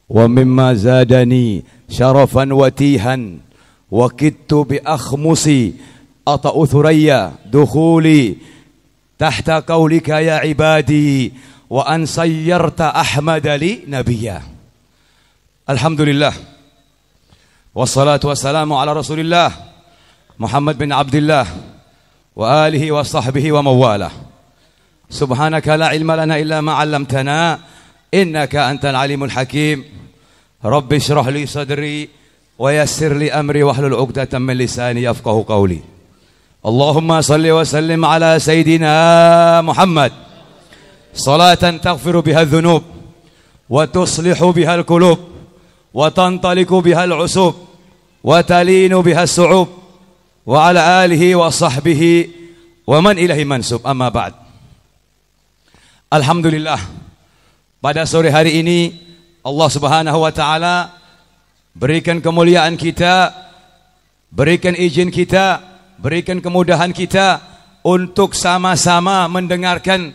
ومما زادني شرفا وتيها وكدت بأخمصي أطأ ثريا دخولي تحت قولك يا عبادي وأن صيرت أحمد لي نبيا. الحمد لله والصلاة والسلام على رسول الله محمد بن عبد الله وآله وصحبه ومواله. سبحانك لا علم لنا إلا ما علمتنا إنك أنت العليم الحكيم. رب اشرح لي صدري ويسر لي أمري واحلل عقدة من لساني يفقه قولي. اللهم صل وسلم على سيدنا محمد صلاة تغفر بها الذنوب وتصلح بها القلوب وتنطلق بها العصوب وتلين بها الصعوب وعلى آله وصحبه ومن إليه منسوب. Amma ba'd. Alhamdulillah, pada sore hari ini Allah Subhanahu wa taala berikan kemuliaan kita, berikan izin kita, berikan kemudahan kita untuk sama-sama mendengarkan,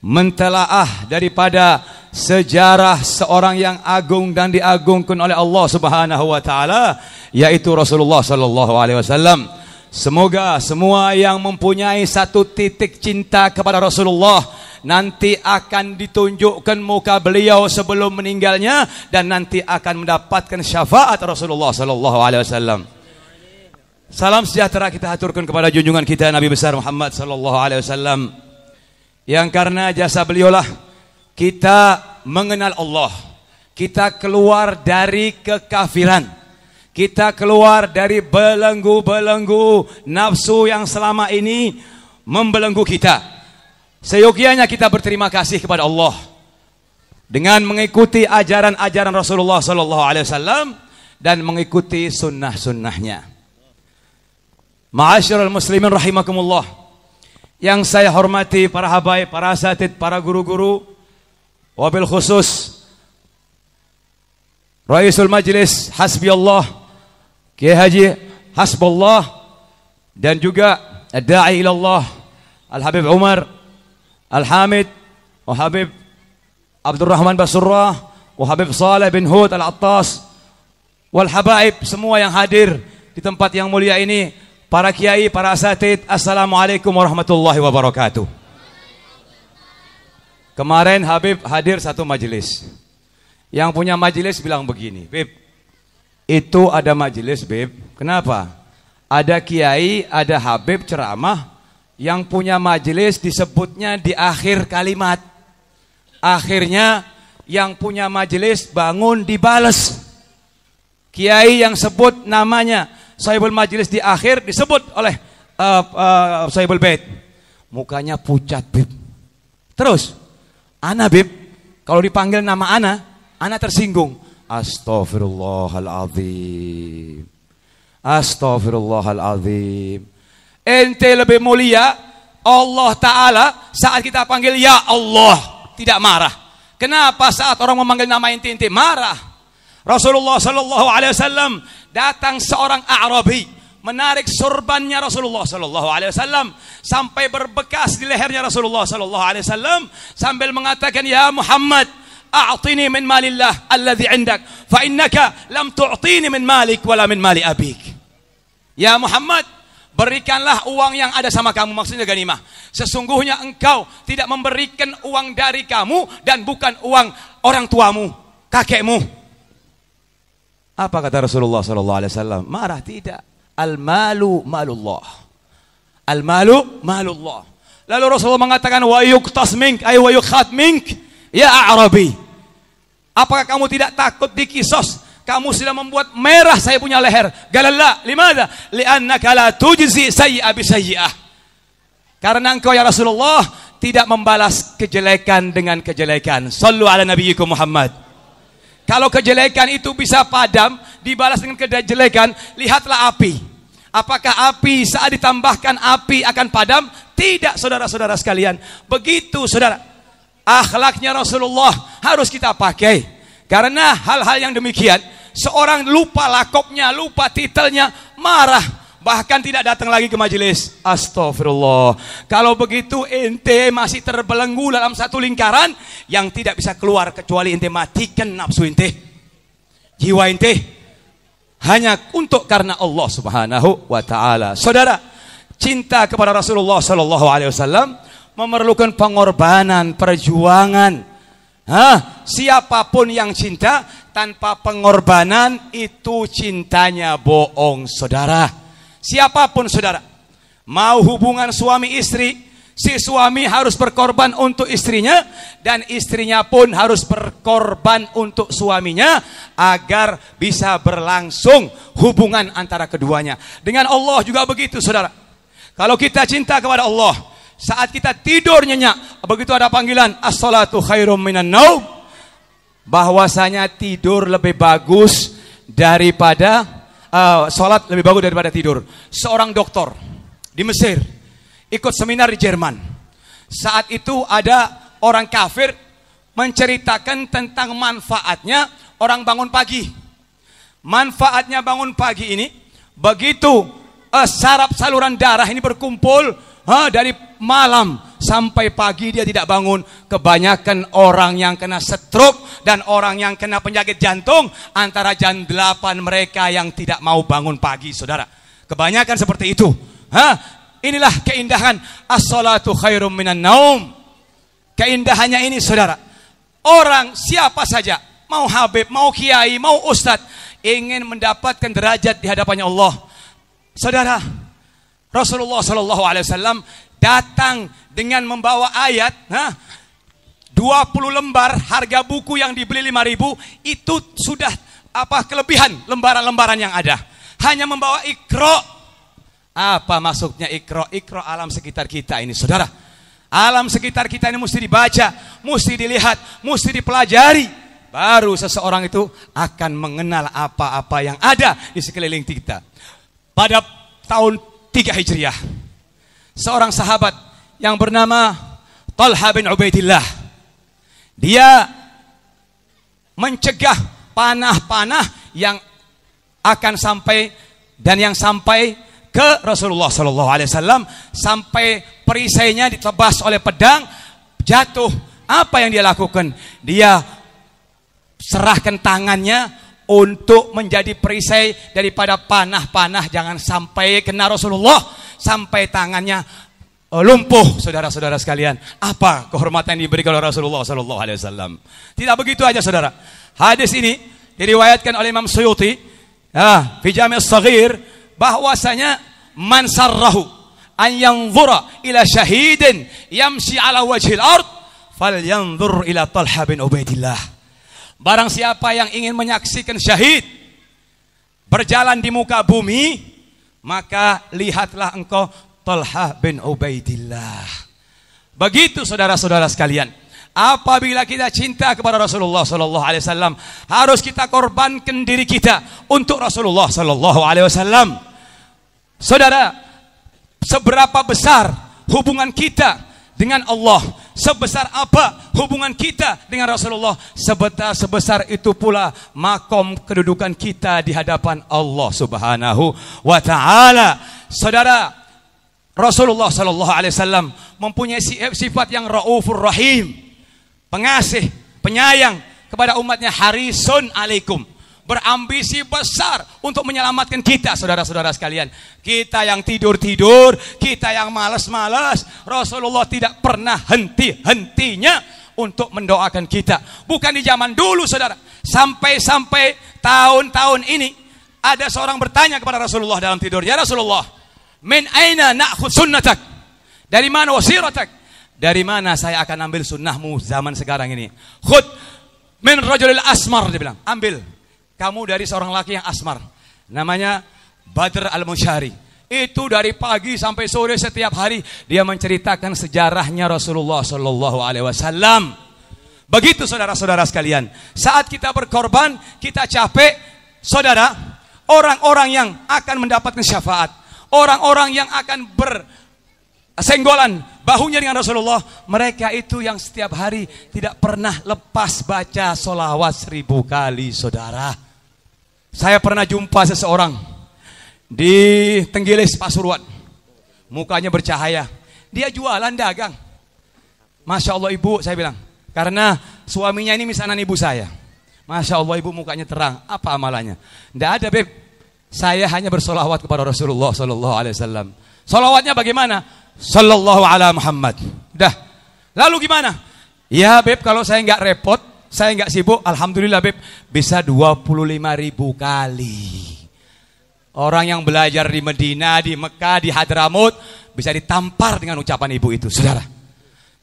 mentelaah daripada sejarah seorang yang agung dan diagungkan oleh Allah Subhanahu wa taala, yaitu Rasulullah sallallahu alaihi wasallam. Semoga semua yang mempunyai satu titik cinta kepada Rasulullah nanti akan ditunjukkan muka beliau sebelum meninggalnya dan nanti akan mendapatkan syafaat Rasulullah sallallahu alaihi wasallam. Salam sejahtera kita haturkan kepada junjungan kita Nabi besar Muhammad sallallahu alaihi wasallam, yang karena jasa beliaulah kita mengenal Allah, kita keluar dari kekafiran, kita keluar dari belenggu-belenggu nafsu yang selama ini membelenggu kita. Seyogianya kita berterima kasih kepada Allah dengan mengikuti ajaran-ajaran Rasulullah sallallahu alaihi wasallam dan mengikuti sunnah-sunnahnya. Ma'asyiral muslimin rahimakumullah, yang saya hormati para habaib, para asatid, para guru-guru, wabil khusus Raisul Majlis Hasbi Allah Kiai Haji Hasbullah, dan juga Ad-Da'i ila Allah Al-Habib Umar Al-Hamid wa Habib Abdurrahman Basurrah wa Habib Saleh bin Hud Al-Attas wal habaib semua yang hadir di tempat yang mulia ini, para kiai, para asatid, assalamualaikum warahmatullahi wabarakatuh. Kemarin Habib hadir satu majelis. Yang punya majelis bilang begini, Bib, itu ada majelis, Bib. Kenapa? Ada kiai, ada Habib ceramah, yang punya majelis disebutnya di akhir kalimat. Akhirnya yang punya majelis bangun dibales. Kiai yang sebut namanya Sahibul Majelis di akhir disebut oleh Sahibul Bait, mukanya pucat, Bib. Terus ana, Bib, kalau dipanggil nama ana tersinggung. Astaghfirullahaladzim, astaghfirullahaladzim. Ente lebih mulia, Allah Ta'ala saat kita panggil ya Allah tidak marah. Kenapa saat orang memanggil nama ente marah? Rasulullah sallallahu alaihi wasallam datang seorang A'rabi menarik surbannya Rasulullah sallallahu alaihi wasallam sampai berbekas di lehernya Rasulullah sallallahu alaihi wasallam sambil mengatakan, ya Muhammad, a'tini min malillah alladhi 'indak fa innaka lam tu'tini min malik wala min mali abik. Ya Muhammad, berikanlah uang yang ada sama kamu, maksudnya ganimah. Sesungguhnya engkau tidak memberikan uang dari kamu dan bukan uang orang tuamu, kakekmu. Apa kata Rasulullah sallallahu alaihi wasallam? Marah? Tidak. Al-malu malullah. Al-malu malullah. Lalu Rasulullah mengatakan, wa yuqtas mink ay wa yuqat mink ya A'rabi. Apakah kamu tidak takut dikisos? Kamu sudah membuat merah saya punya leher. Galalla, limadha? Li'annaka la tujzi sayyi'a bi sayyi'ah. Karena engkau ya Rasulullah tidak membalas kejelekan dengan kejelekan. Sallu ala nabiyyikum Muhammad. Kalau kejelekan itu bisa padam, dibalas dengan kejelekan, lihatlah api. Apakah api saat ditambahkan api akan padam? Tidak, saudara-saudara sekalian. Begitu, saudara. Akhlaknya Rasulullah harus kita pakai. Karena hal-hal yang demikian, seorang lupa lakopnya, lupa titelnya, marah. Bahkan tidak datang lagi ke majelis. Astagfirullah. Kalau begitu ente masih terbelenggu dalam satu lingkaran yang tidak bisa keluar kecuali ente matikan nafsu ente. jiwa ente hanya untuk karena Allah Subhanahu wa taala. Saudara, cinta kepada Rasulullah sallallahu alaihi wasallam memerlukan pengorbanan, perjuangan. Siapapun yang cinta tanpa pengorbanan itu cintanya bohong, saudara. Siapapun, saudara, mau hubungan suami istri, si suami harus berkorban untuk istrinya, dan istrinya pun harus berkorban untuk suaminya agar bisa berlangsung hubungan antara keduanya. Dengan Allah juga begitu, saudara. Kalau kita cinta kepada Allah, saat kita tidur nyenyak, begitu ada panggilan as-salatu khairum minan naum, bahwasanya tidur lebih bagus daripada salat lebih bagus daripada tidur. Seorang dokter di Mesir ikut seminar di Jerman. Saat itu ada orang kafir menceritakan tentang manfaatnya orang bangun pagi. Manfaatnya bangun pagi ini, begitu saraf saluran darah ini berkumpul dari malam sampai pagi dia tidak bangun. Kebanyakan orang yang kena stroke dan orang yang kena penyakit jantung antara jam 8 mereka yang tidak mau bangun pagi, saudara. Kebanyakan seperti itu. Inilah keindahan as-salatu khairum minan naum. Keindahannya ini, saudara. Orang siapa saja, mau habib, mau kiai, mau ustadz, ingin mendapatkan derajat di hadapannya Allah. Saudara, Rasulullah sallallahu alaihi wasallam datang dengan membawa ayat, 20 lembar harga buku yang dibeli 5.000 itu sudah kelebihan lembaran-lembaran yang ada. Hanya membawa Iqra. Apa maksudnya Iqra? Iqra alam sekitar kita ini, saudara. Alam sekitar kita ini mesti dibaca, mesti dilihat, mesti dipelajari. Baru seseorang itu akan mengenal apa-apa yang ada di sekeliling kita. Pada tahun 3 Hijriah, seorang sahabat yang bernama Talha bin Ubaidillah, dia mencegah panah-panah yang akan sampai dan yang sampai ke Rasulullah sallallahu alaihi wasallam, sampai perisainya ditebas oleh pedang, jatuh. Apa yang dia lakukan? Dia serahkan tangannya untuk menjadi perisai daripada panah-panah, jangan sampai kena Rasulullah, sampai tangannya lumpuh. Saudara-saudara sekalian, apa kehormatan yang diberikan oleh Rasulullah sallallahu alaihi wasallam. Tidak begitu aja, saudara. Hadis ini diriwayatkan oleh Imam Suyuti fi Jami' As-Shaghir, bahwasanya man sarrahu an yanzura ila syahidin yamshi ala wajhil ard falyanzur ila Talha bin Ubaidillah. Barang siapa yang ingin menyaksikan syahid berjalan di muka bumi, maka lihatlah engkau Talha bin Ubaidillah. Begitu, saudara-saudara sekalian. Apabila kita cinta kepada Rasulullah sallallahu alaihi wasallam, harus kita korbankan diri kita untuk Rasulullah sallallahu alaihi wasallam. Saudara, seberapa besar hubungan kita dengan Allah, sebesar apa hubungan kita dengan Rasulullah, sebesar itu pula makom kedudukan kita di hadapan Allah Subhanahu wa taala. Saudara, Rasulullah sallallahu alaihi wasallam mempunyai sifat yang raufur rahim, pengasih, penyayang kepada umatnya, harisun alaikum, berambisi besar untuk menyelamatkan kita, saudara-saudara sekalian. Kita yang tidur-tidur, kita yang malas-malas, Rasulullah tidak pernah henti-hentinya untuk mendoakan kita. Bukan di zaman dulu, saudara, sampai tahun-tahun ini ada seorang bertanya kepada Rasulullah dalam tidur, ya Rasulullah, min aina na'khudh sunnatak, dari mana wasiratak, dari mana saya akan ambil sunnahmu zaman sekarang ini? Khud min rajulil asmar, dia bilang, ambil kamu dari seorang laki yang asmar, namanya Badr al-Musyari. Itu dari pagi sampai sore setiap hari dia menceritakan sejarahnya Rasulullah sallallahu alaihi wasallam. Begitu, saudara-saudara sekalian. Saat kita berkorban, kita capek, saudara, orang-orang yang akan mendapatkan syafaat, orang-orang yang akan bersenggolan bahunya dengan Rasulullah, mereka itu yang setiap hari tidak pernah lepas baca sholawat 1000 kali, saudara. Saya pernah jumpa seseorang di Tenggilis, Pasuruan. Mukanya bercahaya. Dia jualan dagang. Masya Allah, ibu, saya bilang. Karena suaminya ini misanan ibu saya. Masya Allah, ibu mukanya terang. Apa amalannya? Tidak ada, Beb. Saya hanya bersolawat kepada Rasulullah Sallallahu Alaihi Wasallam. Solawatnya bagaimana? Sallallahu ala Muhammad. Dah. Lalu gimana? Ya, Beb, kalau saya nggak repot, saya nggak sibuk, alhamdulillah, Beb, bisa 25.000 kali. Orang yang belajar di Medina, di Mekah, di Hadramut bisa ditampar dengan ucapan ibu itu, saudara.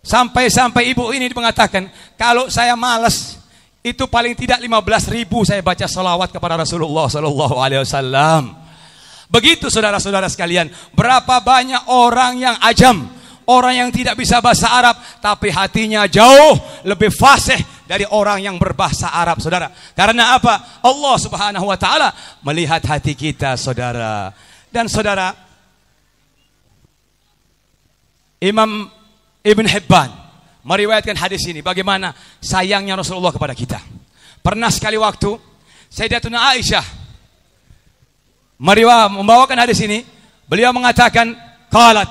Sampai-sampai ibu ini mengatakan, kalau saya malas, itu paling tidak 15.000 saya baca salawat kepada Rasulullah Sallallahu Alaihi Wasallam. Begitu saudara-saudara sekalian, berapa banyak orang yang ajam, orang yang tidak bisa bahasa Arab, tapi hatinya jauh lebih fasih dari orang yang berbahasa Arab, saudara. Karena apa? Allah Subhanahu wa taala melihat hati kita, saudara. Dan saudara, Imam Ibn Hibban meriwayatkan hadis ini, bagaimana sayangnya Rasulullah kepada kita. Pernah sekali waktu Sayyidatuna Aisyah membawakan hadis ini, beliau mengatakan, qalat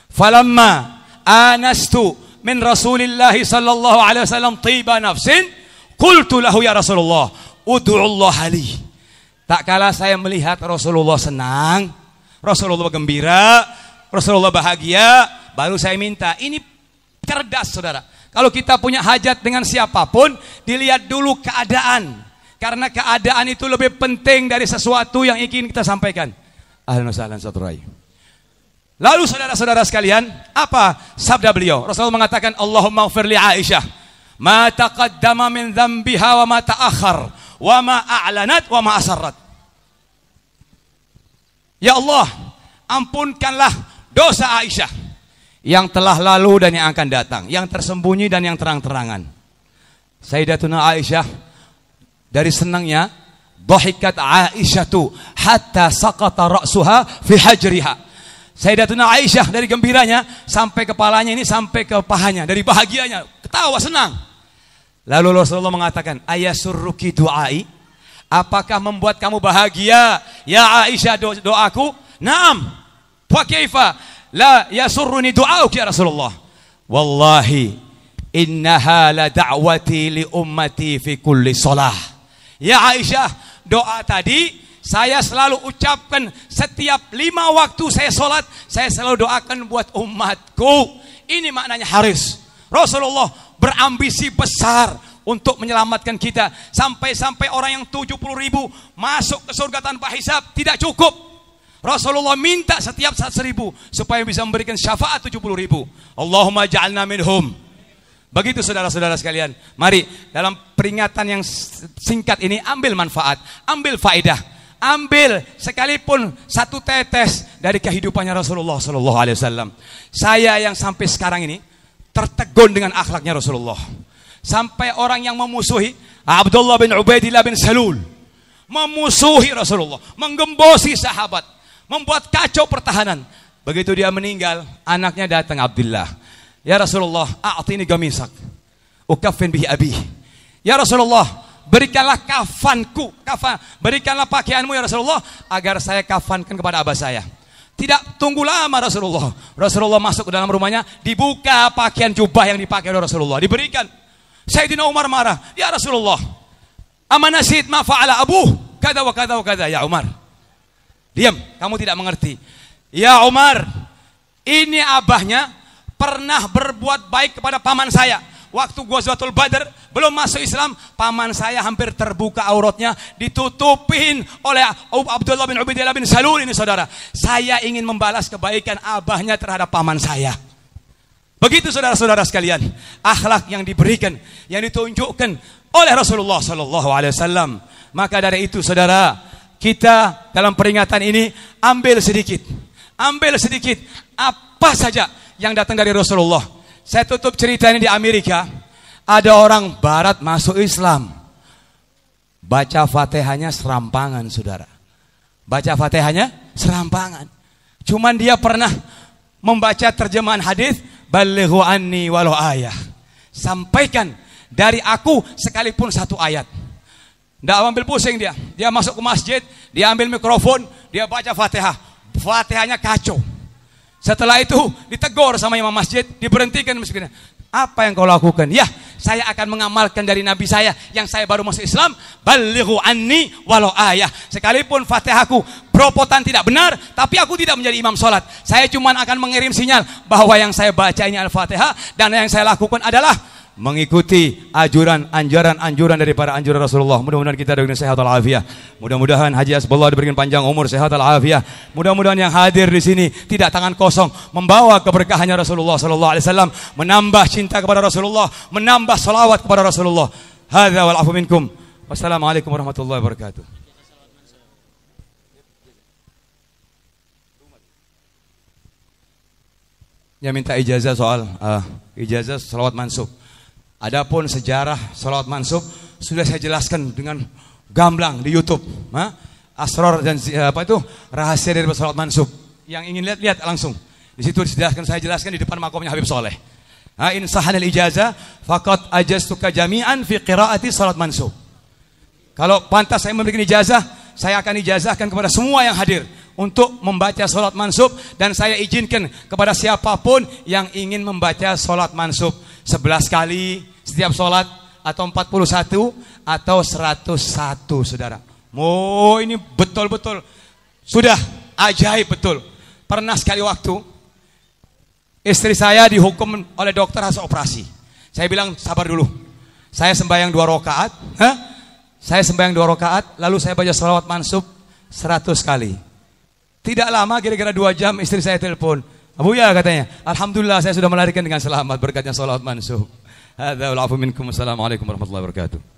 falamma anastu min Rasulillah sallallahu alaihi wasallam tiba nafsin qultu lahu ya Rasulullah ud'u Allah li. Tak kala saya melihat Rasulullah senang, Rasulullah gembira, Rasulullah bahagia, baru saya minta. Ini cerdas, saudara. Kalau kita punya hajat dengan siapapun, dilihat dulu keadaan. Karena keadaan itu lebih penting dari sesuatu yang ingin kita sampaikan. Ahlan wa sahlan saturai. Lalu saudara-saudara sekalian, apa sabda beliau? Rasulullah mengatakan, Allahumma ighfir li Aisyah ma taqaddama min dhanbiha wa ma ta'akhkhar wa ma a'lanat wa ma asarrat. Ya Allah, ampunkanlah dosa Aisyah yang telah lalu dan yang akan datang, yang tersembunyi dan yang terang-terangan. Sayyidatuna Aisyah dari senangnya, dhahikat Aisyatu hatta saqata ra'suha fi hajriha. Sayyidatuna Aisyah dari gembiranya sampai kepalanya ini sampai ke pahanya, dari bahagianya, ketawa senang. Lalu Rasulullah mengatakan, ayasurruki du'ai? Apakah membuat kamu bahagia ya Aisyah doaku? Naam. Wa kaifa la yasurruni du'auki ya Rasulullah? Wallahi innaha la da'wati li ummati fi kulli shalah. Ya Aisyah, doa tadi saya selalu ucapkan setiap 5 waktu saya sholat, saya selalu doakan buat umatku. Ini maknanya haris. Rasulullah berambisi besar untuk menyelamatkan kita. Sampai-sampai orang yang 70.000 masuk ke surga tanpa hisab tidak cukup. Rasulullah minta setiap saat 1.000 supaya bisa memberikan syafaat 70.000. Allahumma ja'alna minhum. Begitu saudara-saudara sekalian. Mari dalam peringatan yang singkat ini ambil manfaat, ambil faedah, ambil sekalipun satu tetes dari kehidupannya Rasulullah Sallallahu Alaihi Wasallam. Saya yang sampai sekarang ini tertegun dengan akhlaknya Rasulullah. Sampai orang yang memusuhi Abdullah bin Ubaidillah bin Salul memusuhi Rasulullah, menggembosi sahabat, membuat kacau pertahanan. Begitu dia meninggal, anaknya datang, Abdullah. Ya Rasulullah, a'tini gamisak ukaffin bihi abi. Ya Rasulullah, berikanlah kafanku, berikanlah pakaianmu ya Rasulullah agar saya kafankan kepada abah saya. Tidak tunggu lama Rasulullah. Rasulullah masuk ke dalam rumahnya, dibuka pakaian jubah yang dipakai oleh Rasulullah, diberikan. Sayyidina Umar marah, ya Rasulullah, amanasid ma fa'ala abuh kada wa kada wa kada. Ya Umar, diam, kamu tidak mengerti. Ya Umar, ini abahnya pernah berbuat baik kepada paman saya. Waktu Ghazwatul Badr belum masuk Islam, paman saya hampir terbuka auratnya, ditutupin oleh Abdullah bin Ubaidillah bin Salul ini, saudara. Saya ingin membalas kebaikan abahnya terhadap paman saya. Begitu saudara-saudara sekalian, akhlak yang diberikan, yang ditunjukkan oleh Rasulullah Sallallahu Alaihi Wasallam. Maka dari itu saudara, kita dalam peringatan ini ambil sedikit apa saja yang datang dari Rasulullah. Saya tutup cerita ini di Amerika. Ada orang barat masuk Islam, baca Fatihahnya serampangan, saudara. Baca Fatihahnya serampangan. Cuman dia pernah membaca terjemahan hadis, balighu anni walau ayah. Sampaikan dari aku sekalipun satu ayat. Tidak ambil pusing dia. Dia masuk ke masjid, dia ambil mikrofon, dia baca Fatihah. Fatihahnya kacau. Setelah itu ditegur sama imam masjid, diberhentikan masjidnya. Apa yang kau lakukan? Ya, saya akan mengamalkan dari Nabi saya yang saya baru masuk Islam. Balighu anni walau ayah. Sekalipun Fatihahku beropotan tidak benar, tapi aku tidak menjadi imam sholat. Saya cuma akan mengirim sinyal bahwa yang saya baca ini Al-Fatihah, dan yang saya lakukan adalah mengikuti anjuran dari para anjuran Rasulullah. Mudah-mudahan kita diberikan sehat walafiat. Mudah-mudahan Haji Hasbullah diberikan panjang umur, sehat walafiat. Mudah-mudahan yang hadir di sini tidak tangan kosong, membawa keberkahannya Rasulullah sallallahu alaihi wasallam, menambah cinta kepada Rasulullah, menambah salawat kepada Rasulullah. Hadza wal afu minkum. Wassalamualaikum warahmatullahi wabarakatuh. Ya, minta ijazah soal ijazah salawat mansub. Adapun sejarah salawat mansub sudah saya jelaskan dengan gamblang di YouTube. Asrar dan rahasia dari salawat mansub. Yang ingin lihat langsung. Di situ saya jelaskan di depan makomnya Habib Soleh. In sahanal ijazah faqad ajaztuka jami'an fi qiraati salawat mansub. Kalau pantas saya memberikan ijazah, saya akan ijazahkan kepada semua yang hadir untuk membaca salawat mansub, dan saya izinkan kepada siapapun yang ingin membaca salawat mansub 11 kali setiap sholat, atau 41 atau 101, saudara. Ini betul-betul sudah ajaib betul. Pernah sekali waktu istri saya dihukum oleh dokter harus operasi. Saya bilang sabar dulu. Saya sembahyang 2 rakaat, saya sembahyang 2 rakaat, lalu saya baca salawat mansub 100 kali. Tidak lama, kira-kira 2 jam istri saya telepon. Abuya, katanya, alhamdulillah saya sudah melahirkan dengan selamat berkatnya salawat mansub. Hadza wal afu minkum. Assalamualaikum warahmatullahi wabarakatuh.